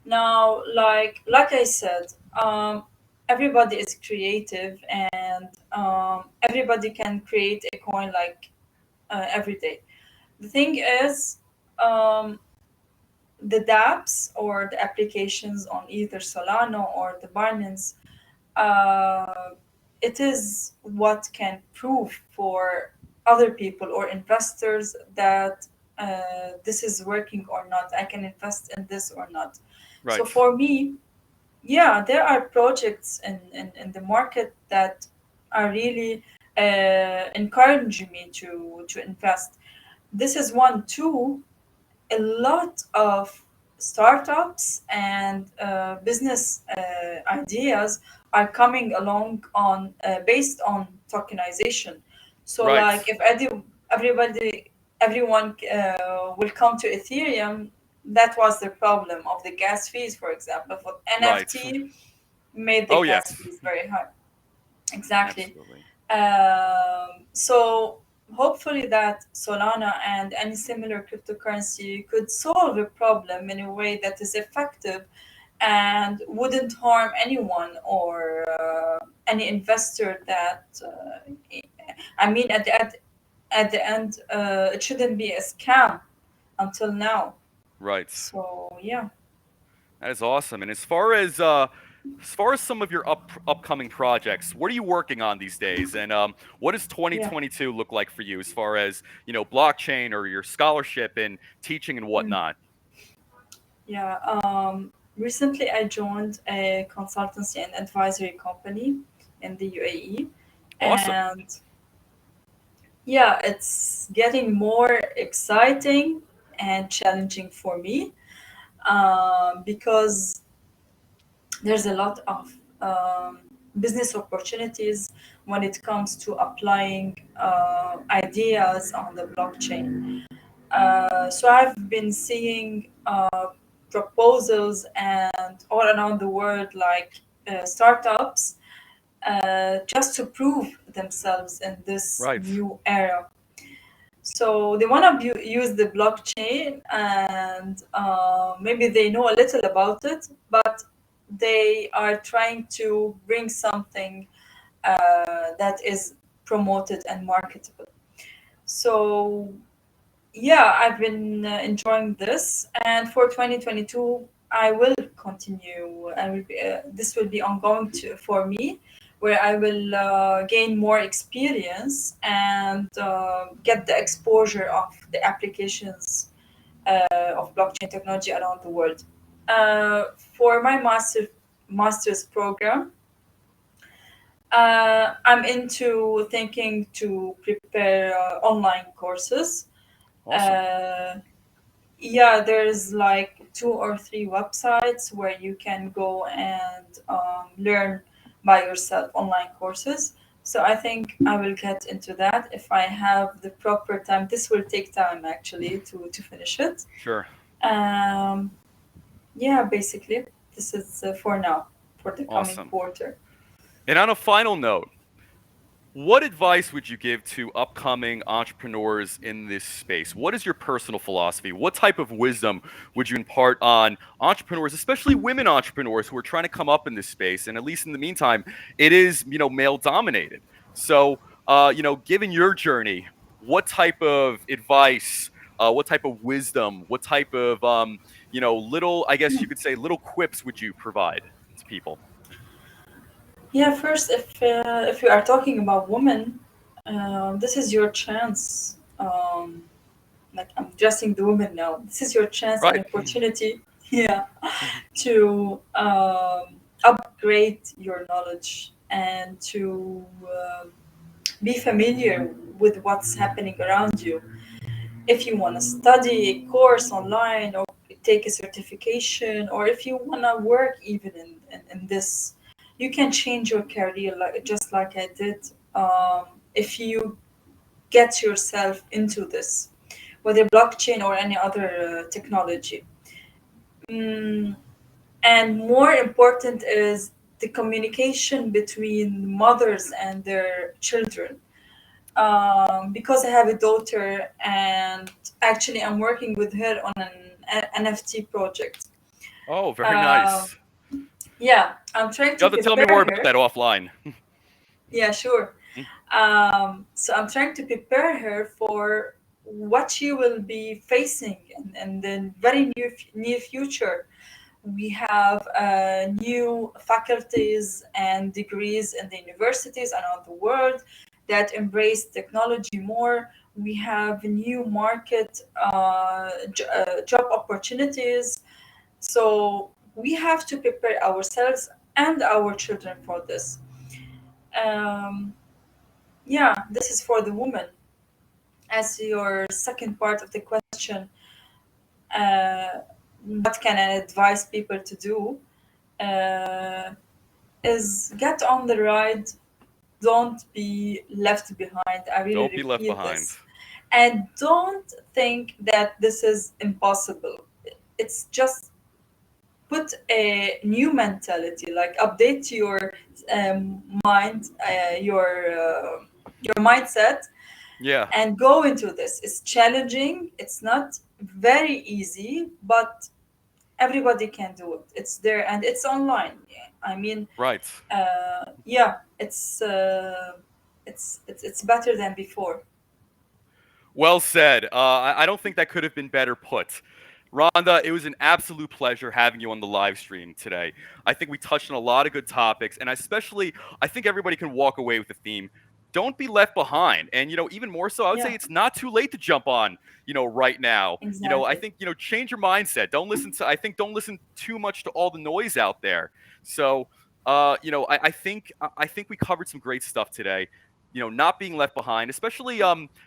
Now, like I said, everybody is creative and everybody can create a coin like every day. The thing is, the dApps or the applications on either Solana or the Binance, it is what can prove for other people or investors that this is working or not. I can invest in this or not. Right. So for me, yeah, there are projects in the market that are really encouraging me to invest. This is one. Two, a lot of startups and business ideas are coming along on based on tokenization. So, Right. like, if everyone will come to Ethereum, that was the problem of the gas fees, for example. For NFT, made the gas fees very high. Exactly. Absolutely. So hopefully that Solana and any similar cryptocurrency could solve a problem in a way that is effective and wouldn't harm anyone or any investor that I mean at the end it shouldn't be a scam until now. Right. So yeah. That is awesome. And as far as some of your upcoming projects, what are you working on these days? And what does 2022 look like for you as far as blockchain or your scholarship and teaching and whatnot? Yeah. Recently, I joined a consultancy and advisory company in the UAE. Awesome. And yeah, it's getting more exciting and challenging for me because there's a lot of business opportunities when it comes to applying ideas on the blockchain. So I've been seeing proposals and all around the world, like startups, just to prove themselves in this new era. So they want to use the blockchain, and maybe they know a little about it, but they are trying to bring something that is promoted and marketable. So yeah, I've been enjoying this, and for 2022, I will continue. This will be ongoing for me, where I will gain more experience and get the exposure of the applications of blockchain technology around the world. For my master's program, I'm into thinking to prepare online courses. Awesome. Yeah, there's like 2 or 3 websites where you can go and learn by yourself online courses. So I think I will get into that if I have the proper time. This will take time actually to finish it. Sure. Yeah, basically, this is for now, for the coming quarter. And on a final note, what advice would you give to upcoming entrepreneurs in this space? What is your personal philosophy? What type of wisdom would you impart on entrepreneurs, especially women entrepreneurs who are trying to come up in this space? And at least in the meantime, it is, male dominated. So Given your journey, what type of advice, what type of wisdom, what type of, little, I guess you could say, little quips would you provide to people? Yeah, first, if you are talking about women, this is your chance. Like I'm addressing the women now. This is your chance and Right. opportunity, yeah, to upgrade your knowledge and to be familiar with what's happening around you. If you want to study a course online or take a certification, or if you want to work even in this, you can change your career just like I did. If you get yourself into this, whether blockchain or any other technology. Mm, and more important is the communication between mothers and their children. Because I have a daughter, and actually I'm working with her on an NFT project. Oh, very Uh, nice. yeah, I'm trying You to have to tell me more prepare about her. that offline. Yeah, sure. So I'm trying to prepare her for what she will be facing in the very near future. We have new faculties and degrees in the universities around the world that embrace technology more. We have new market job opportunities. So we have to prepare ourselves and our children for this. Um, yeah, this is for the woman. As your second part of the question, uh, what can I advise people to do? Uh, is get on the ride. Don't be left behind. I really Don't be left repeat behind. this. And don't think that this is impossible. It's just put a new mentality, like update your mind, your mindset, Yeah. and go into this. It's challenging. It's not very easy, but everybody can do it. It's there and it's online. Yeah. I mean, Right. yeah, it's better than before. Well said. I don't think that could have been better put. Randa, it was an absolute pleasure having you on the live stream today. I think we touched on a lot of good topics, and especially, I think everybody can walk away with the theme. Don't be left behind. And, even more so, I would say Yeah, it's not too late to jump on, right now. I exactly. think, change your mindset. Don't listen too much to all the noise out there. So, I think we covered some great stuff today. Not being left behind, especially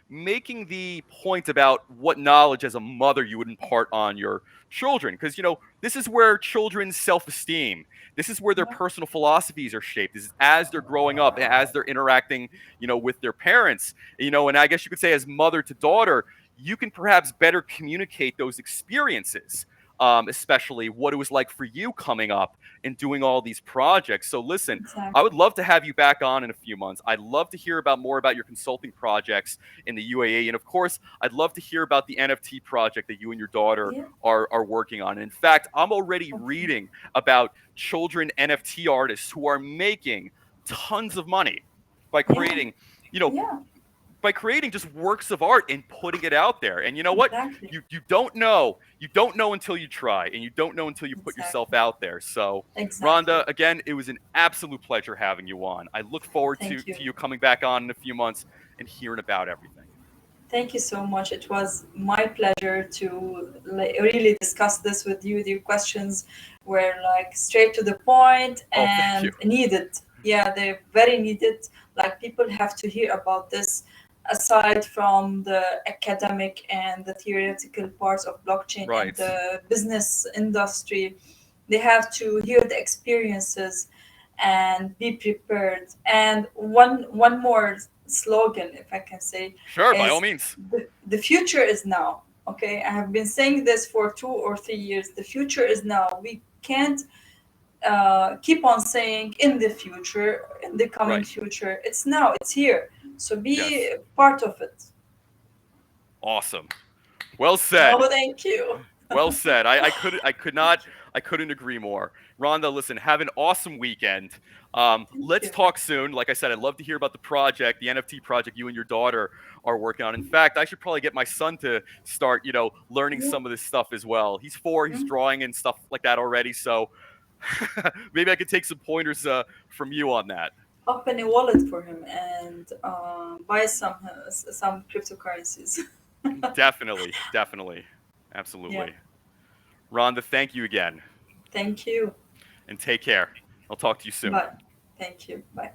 making the point about what knowledge as a mother you would impart on your children, because this is where children's self-esteem, this is where their Yeah, personal philosophies are shaped. This is as they're growing up, as they're interacting with their parents, and I guess you could say as mother to daughter, you can perhaps better communicate those experiences, especially what it was like for you coming up and doing all these projects. So listen, I would exactly. love to have you back on in a few months. I'd love to hear about more about your consulting projects in the UAE. And of course, I'd love to hear about the NFT project that you and your daughter Yeah, are working on. And in fact, I'm already okay. reading about children NFT artists who are making tons of money by Yeah, creating, you know, yeah, just works of art and putting it out there. And you know what? exactly. You don't know until you try, and you don't know until you put yourself Exactly. out there. So, Exactly. Randa, again, it was an absolute pleasure having you on. I look forward to Thank you. to you coming back on in a few months and hearing about everything. Thank you so much. It was my pleasure to really discuss this with you. The questions were like straight to the point Oh, thank you. and needed. Yeah, they're very needed. Like people have to hear about this aside from the academic and the theoretical parts of blockchain and Right. the business industry. They have to hear the experiences and be prepared. And one more slogan, if I can say, Sure, by all is means. the future is now. Okay, I have been saying this for 2 or 3 years. The future is now. We can't keep on saying in the future, in the coming Right. future. It's now. It's here. So be Yes. part of it. Awesome. Well Oh, said. thank you. Well said. I could not I couldn't agree more. Randa, listen, have an awesome weekend. Let's you. talk soon. Like I said, I'd love to hear about the project, the NFT project you and your daughter are working on. In fact, I should probably get my son to start, learning Yeah. some of this stuff as well. He's 4, he's Mhm. drawing and stuff like that already. So maybe I could take some pointers from you on that. Open a wallet for him and buy some cryptocurrencies. Definitely, definitely. Yeah. Absolutely. Rhonda, thank you again Thank you. and take care. I'll talk to you soon. Bye. Thank you. Bye.